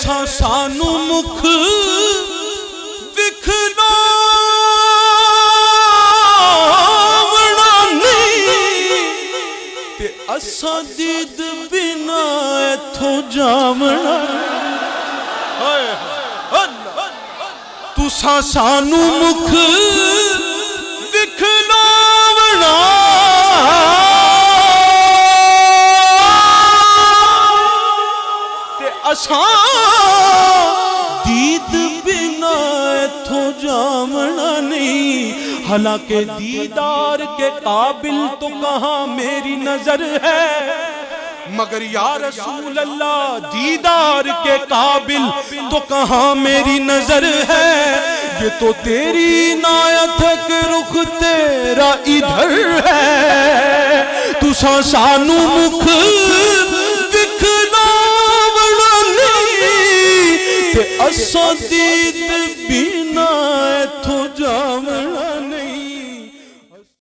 तुसा सानू मुख विखरावना नहीं ते असा दीद बिना इथों जावना। तुसा सानू मुख विखरावना ते असा दीद बिना इथों जावना नहीं। हालांकि दीदार के काबिल तो कहाँ मेरी नजर है, मगर या रसूल अल्लाह दीदार के काबिल तो कहाँ मेरी नजर है। ये तो तेरी इनायत है कि रुख तेरा इधर है। तुसा सानू मुख विखरावना नहीं ते असा दीद